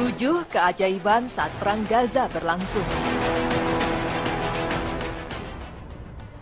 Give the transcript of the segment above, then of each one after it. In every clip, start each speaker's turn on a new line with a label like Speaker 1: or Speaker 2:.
Speaker 1: 7 keajaiban saat Perang Gaza berlangsung.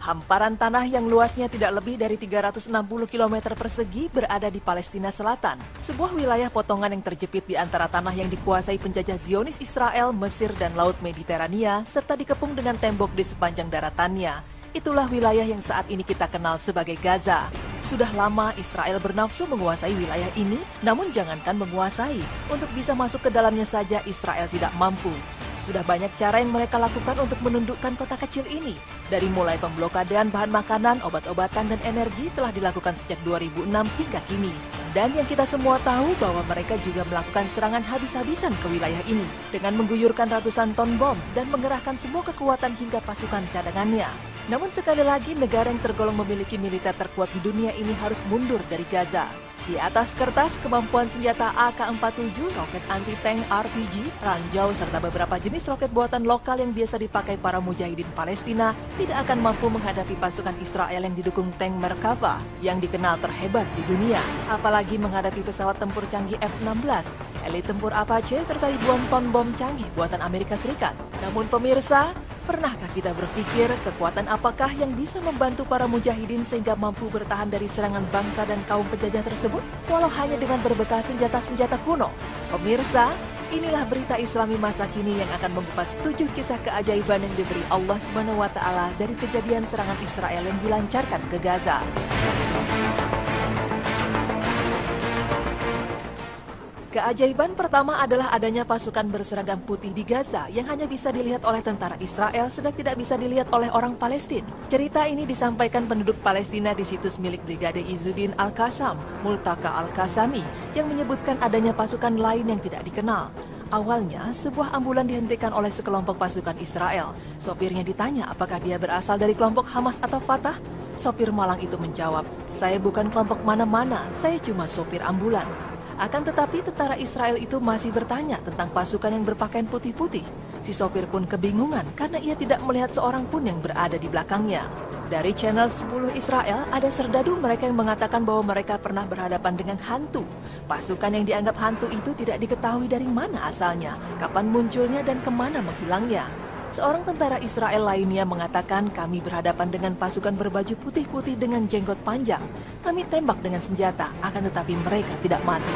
Speaker 1: Hamparan tanah yang luasnya tidak lebih dari 360 km persegi berada di Palestina Selatan, sebuah wilayah potongan yang terjepit di antara tanah yang dikuasai penjajah Zionis Israel, Mesir, dan Laut Mediterania, serta dikepung dengan tembok di sepanjang daratannya. Itulah wilayah yang saat ini kita kenal sebagai Gaza. Sudah lama Israel bernafsu menguasai wilayah ini, namun jangankan menguasai, untuk bisa masuk ke dalamnya saja Israel tidak mampu. Sudah banyak cara yang mereka lakukan untuk menundukkan kota kecil ini. Dari mulai pemblokadean bahan makanan, obat-obatan, dan energi telah dilakukan sejak 2006 hingga kini. Dan yang kita semua tahu bahwa mereka juga melakukan serangan habis-habisan ke wilayah ini dengan mengguyurkan ratusan ton bom dan mengerahkan semua kekuatan hingga pasukan cadangannya. Namun sekali lagi negara yang tergolong memiliki militer terkuat di dunia ini harus mundur dari Gaza. Di atas kertas, kemampuan senjata AK-47, roket anti-tank RPG, ranjau, serta beberapa jenis roket buatan lokal yang biasa dipakai para mujahidin Palestina tidak akan mampu menghadapi pasukan Israel yang didukung tank Merkava yang dikenal terhebat di dunia. Apalagi menghadapi pesawat tempur canggih F-16, elit tempur Apache, serta ribuan ton bom canggih buatan Amerika Serikat. Namun pemirsa, pernahkah kita berpikir kekuatan apakah yang bisa membantu para mujahidin sehingga mampu bertahan dari serangan bangsa dan kaum penjajah tersebut, walau hanya dengan berbekal senjata-senjata kuno? Pemirsa, inilah berita Islami masa kini yang akan mengupas 7 kisah keajaiban yang diberi Allah SWT dari kejadian serangan Israel yang dilancarkan ke Gaza. Keajaiban pertama adalah adanya pasukan berseragam putih di Gaza yang hanya bisa dilihat oleh tentara Israel sedang tidak bisa dilihat oleh orang Palestina. Cerita ini disampaikan penduduk Palestina di situs milik Brigade Izzuddin Al-Qassam, Multaka Al-Qassami, yang menyebutkan adanya pasukan lain yang tidak dikenal. Awalnya, sebuah ambulan dihentikan oleh sekelompok pasukan Israel. Sopirnya ditanya apakah dia berasal dari kelompok Hamas atau Fatah. Sopir malang itu menjawab, "Saya bukan kelompok mana-mana, saya cuma sopir ambulan." Akan tetapi tentara Israel itu masih bertanya tentang pasukan yang berpakaian putih-putih. Si sopir pun kebingungan karena ia tidak melihat seorang pun yang berada di belakangnya. Dari channel 10 Israel, ada serdadu mereka yang mengatakan bahwa mereka pernah berhadapan dengan hantu. Pasukan yang dianggap hantu itu tidak diketahui dari mana asalnya, kapan munculnya, dan kemana menghilangnya. Seorang tentara Israel lainnya mengatakan, "Kami berhadapan dengan pasukan berbaju putih-putih dengan jenggot panjang. Kami tembak dengan senjata, akan tetapi mereka tidak mati."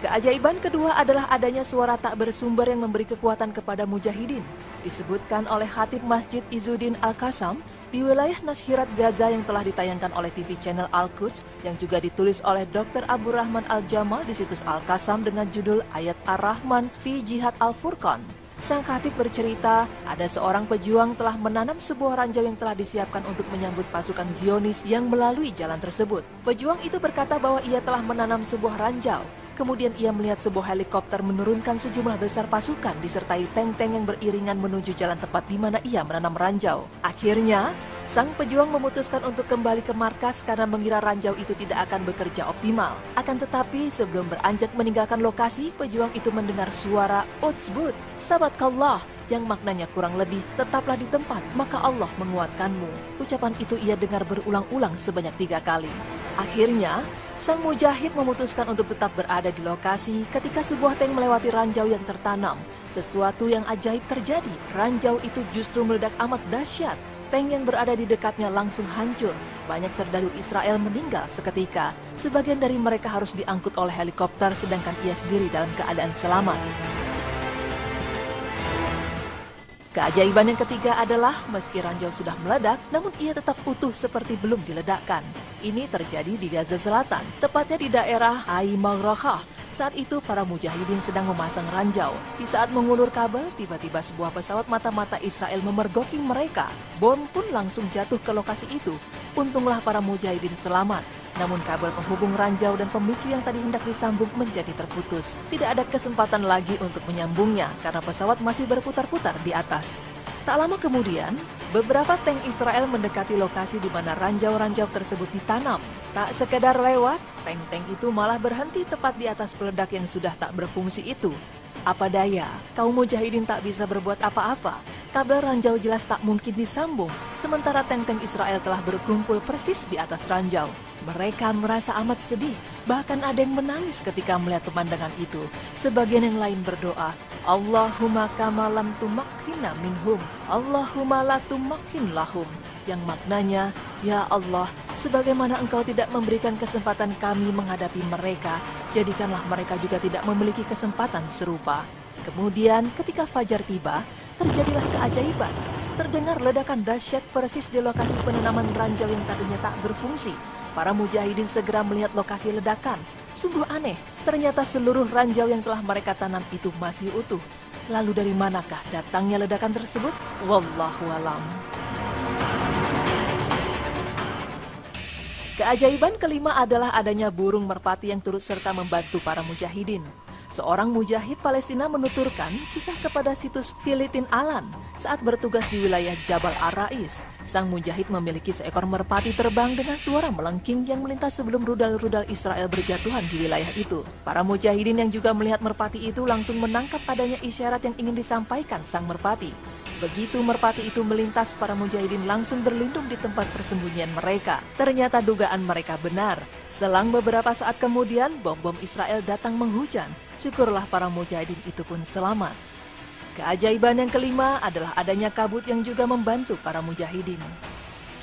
Speaker 1: Keajaiban kedua adalah adanya suara tak bersumber yang memberi kekuatan kepada mujahidin. Disebutkan oleh Khatib Masjid Izzuddin Al-Qassam di wilayah Nashhirat Gaza yang telah ditayangkan oleh TV channel Al-Quds yang juga ditulis oleh Dr. Abdul Rahman Al-Jamal di situs Al-Qassam dengan judul Ayat Ar-Rahman fi Jihad Al-Furqan. Sang khatib bercerita, ada seorang pejuang telah menanam sebuah ranjau yang telah disiapkan untuk menyambut pasukan Zionis yang melalui jalan tersebut. Pejuang itu berkata bahwa ia telah menanam sebuah ranjau. Kemudian ia melihat sebuah helikopter menurunkan sejumlah besar pasukan disertai tank-tank yang beriringan menuju jalan tepat di mana ia menanam ranjau. Akhirnya, sang pejuang memutuskan untuk kembali ke markas karena mengira ranjau itu tidak akan bekerja optimal. Akan tetapi sebelum beranjak meninggalkan lokasi, pejuang itu mendengar suara Utsbut, Sabatkallah, yang maknanya kurang lebih, tetaplah di tempat, maka Allah menguatkanmu. Ucapan itu ia dengar berulang-ulang sebanyak 3 kali. Akhirnya, sang mujahid memutuskan untuk tetap berada di lokasi ketika sebuah tank melewati ranjau yang tertanam. Sesuatu yang ajaib terjadi, ranjau itu justru meledak amat dahsyat. Tank yang berada di dekatnya langsung hancur. Banyak serdadu Israel meninggal seketika. Sebagian dari mereka harus diangkut oleh helikopter sedangkan ia sendiri dalam keadaan selamat. Keajaiban yang ketiga adalah meski ranjau sudah meledak, namun ia tetap utuh seperti belum diledakkan. Ini terjadi di Gaza Selatan, tepatnya di daerah Ai Maghrakah. Saat itu para mujahidin sedang memasang ranjau. Di saat mengulur kabel, tiba-tiba sebuah pesawat mata-mata Israel memergoki mereka. Bom pun langsung jatuh ke lokasi itu. Untunglah para mujahidin selamat. Namun kabel penghubung ranjau dan pemicu yang tadi hendak disambung menjadi terputus. Tidak ada kesempatan lagi untuk menyambungnya karena pesawat masih berputar-putar di atas. Tak lama kemudian, beberapa tank Israel mendekati lokasi di mana ranjau-ranjau tersebut ditanam. Tak sekedar lewat, tank-tank itu malah berhenti tepat di atas peledak yang sudah tak berfungsi itu. Apa daya, kaum mujahidin tak bisa berbuat apa-apa. Kabel ranjau jelas tak mungkin disambung, sementara tank-tank Israel telah berkumpul persis di atas ranjau. Mereka merasa amat sedih, bahkan ada yang menangis ketika melihat pemandangan itu. Sebagian yang lain berdoa, Allahumma kama lam tumakkina minhum, Allahumma la tumakkin lahum. Yang maknanya, ya Allah, sebagaimana Engkau tidak memberikan kesempatan kami menghadapi mereka, jadikanlah mereka juga tidak memiliki kesempatan serupa. Kemudian ketika fajar tiba, terjadilah keajaiban. Terdengar ledakan dahsyat persis di lokasi penanaman ranjau yang tadinya tak berfungsi. Para mujahidin segera melihat lokasi ledakan. Sungguh aneh, ternyata seluruh ranjau yang telah mereka tanam itu masih utuh. Lalu dari manakah datangnya ledakan tersebut? Wallahu a'lam. Keajaiban kelima adalah adanya burung merpati yang turut serta membantu para mujahidin. Seorang mujahid Palestina menuturkan kisah kepada situs Filetin Alan saat bertugas di wilayah Jabal Ar-Rais. Sang mujahid memiliki seekor merpati terbang dengan suara melengking yang melintas sebelum rudal-rudal Israel berjatuhan di wilayah itu. Para mujahidin yang juga melihat merpati itu langsung menangkap adanya isyarat yang ingin disampaikan sang merpati. Begitu merpati itu melintas, para mujahidin langsung berlindung di tempat persembunyian mereka. Ternyata dugaan mereka benar. Selang beberapa saat kemudian, bom-bom Israel datang menghujan. Syukurlah para mujahidin itu pun selamat. Keajaiban yang kelima adalah adanya kabut yang juga membantu para mujahidin.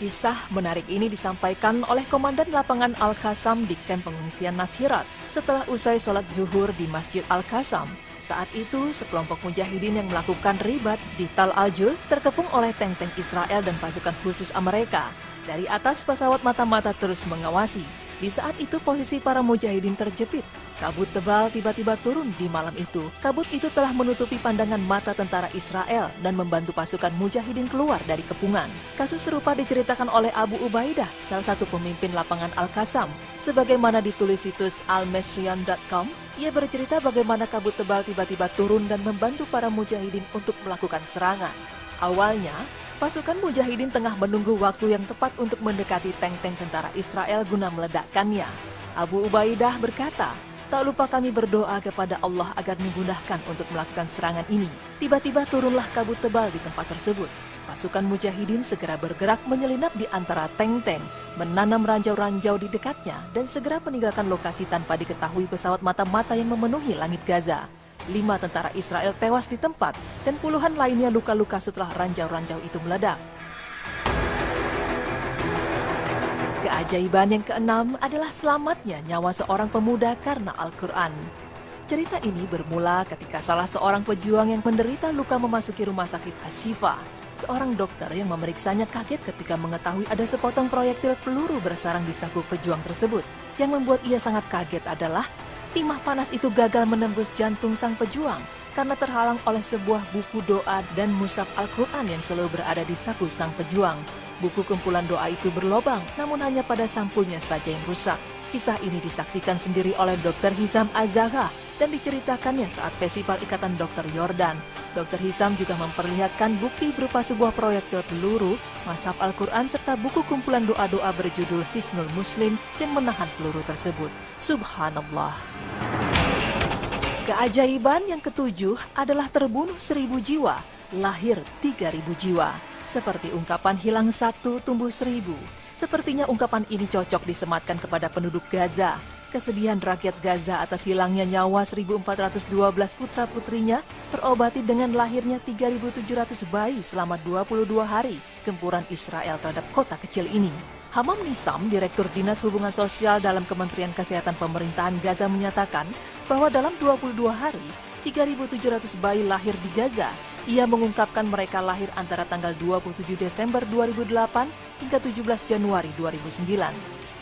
Speaker 1: Kisah menarik ini disampaikan oleh Komandan Lapangan Al-Qassam di kamp pengungsian Nasirat setelah usai sholat zuhur di Masjid Al-Qassam. Saat itu, sekelompok mujahidin yang melakukan ribat di Tal Aljul terkepung oleh tank-tank Israel dan pasukan khusus Amerika. Dari atas, pesawat mata-mata terus mengawasi. Di saat itu, posisi para mujahidin terjepit. Kabut tebal tiba-tiba turun di malam itu. Kabut itu telah menutupi pandangan mata tentara Israel dan membantu pasukan mujahidin keluar dari kepungan. Kasus serupa diceritakan oleh Abu Ubaidah, salah satu pemimpin lapangan Al-Qassam. Sebagaimana ditulis situs almesrian.com, ia bercerita bagaimana kabut tebal tiba-tiba turun dan membantu para mujahidin untuk melakukan serangan. Awalnya, pasukan mujahidin tengah menunggu waktu yang tepat untuk mendekati tank-tank tentara Israel guna meledakkannya. Abu Ubaidah berkata, tak lupa kami berdoa kepada Allah agar dimudahkan untuk melakukan serangan ini. Tiba-tiba turunlah kabut tebal di tempat tersebut. Pasukan mujahidin segera bergerak menyelinap di antara tank-tank, menanam ranjau-ranjau di dekatnya, dan segera meninggalkan lokasi tanpa diketahui pesawat mata-mata yang memenuhi langit Gaza. 5 tentara Israel tewas di tempat, dan puluhan lainnya luka-luka setelah ranjau-ranjau itu meledak. Keajaiban yang keenam adalah selamatnya nyawa seorang pemuda karena Al-Quran. Cerita ini bermula ketika salah seorang pejuang yang menderita luka memasuki rumah sakit Ashifa. Seorang dokter yang memeriksanya kaget ketika mengetahui ada sepotong proyektil peluru bersarang di saku pejuang tersebut. Yang membuat ia sangat kaget adalah timah panas itu gagal menembus jantung sang pejuang karena terhalang oleh sebuah buku doa dan mushaf Al-Quran yang selalu berada di saku sang pejuang. Buku kumpulan doa itu berlobang, namun hanya pada sampulnya saja yang rusak. Kisah ini disaksikan sendiri oleh Dr. Hisam Az-Zaghah dan diceritakannya saat Festival Ikatan Dokter Yordan. Dr. Hisam juga memperlihatkan bukti berupa sebuah proyektil peluru, mushaf Al-Quran, serta buku kumpulan doa-doa berjudul Hisnul Muslim yang menahan peluru tersebut. Subhanallah. Keajaiban yang ketujuh adalah terbunuh 1.000 jiwa, lahir 3.000 jiwa. Seperti ungkapan hilang 1, tumbuh 1.000. Sepertinya ungkapan ini cocok disematkan kepada penduduk Gaza. Kesedihan rakyat Gaza atas hilangnya nyawa 1.412 putra-putrinya terobati dengan lahirnya 3.700 bayi selama 22 hari gempuran Israel terhadap kota kecil ini. Hamam Nisam, Direktur Dinas Hubungan Sosial dalam Kementerian Kesehatan Pemerintahan Gaza menyatakan bahwa dalam 22 hari, 3.700 bayi lahir di Gaza. Ia mengungkapkan mereka lahir antara tanggal 27 Desember 2008 hingga 17 Januari 2009.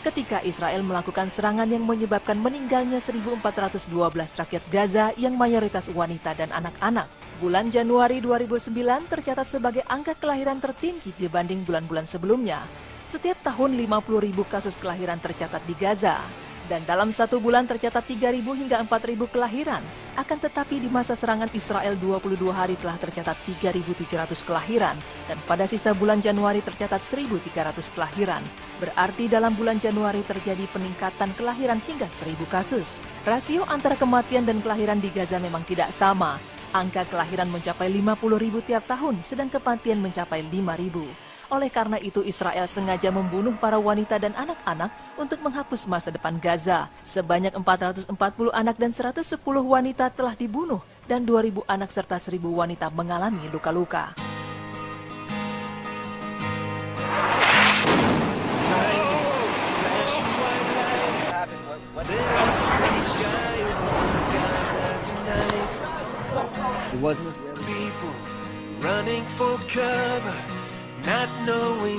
Speaker 1: Ketika Israel melakukan serangan yang menyebabkan meninggalnya 1.412 rakyat Gaza yang mayoritas wanita dan anak-anak. Bulan Januari 2009 tercatat sebagai angka kelahiran tertinggi dibanding bulan-bulan sebelumnya. Setiap tahun 50.000 kasus kelahiran tercatat di Gaza. Dan dalam satu bulan tercatat 3.000 hingga 4.000 kelahiran. Akan tetapi di masa serangan Israel 22 hari telah tercatat 3.700 kelahiran. Dan pada sisa bulan Januari tercatat 1.300 kelahiran. Berarti dalam bulan Januari terjadi peningkatan kelahiran hingga 1.000 kasus. Rasio antara kematian dan kelahiran di Gaza memang tidak sama. Angka kelahiran mencapai 50.000 tiap tahun, sedang kematian mencapai 5.000. Oleh karena itu, Israel sengaja membunuh para wanita dan anak-anak untuk menghapus masa depan Gaza. Sebanyak 440 anak dan 110 wanita telah dibunuh, dan 2.000 anak serta 1.000 wanita mengalami luka-luka.
Speaker 2: It wasn't Israeli people running for cover, not knowing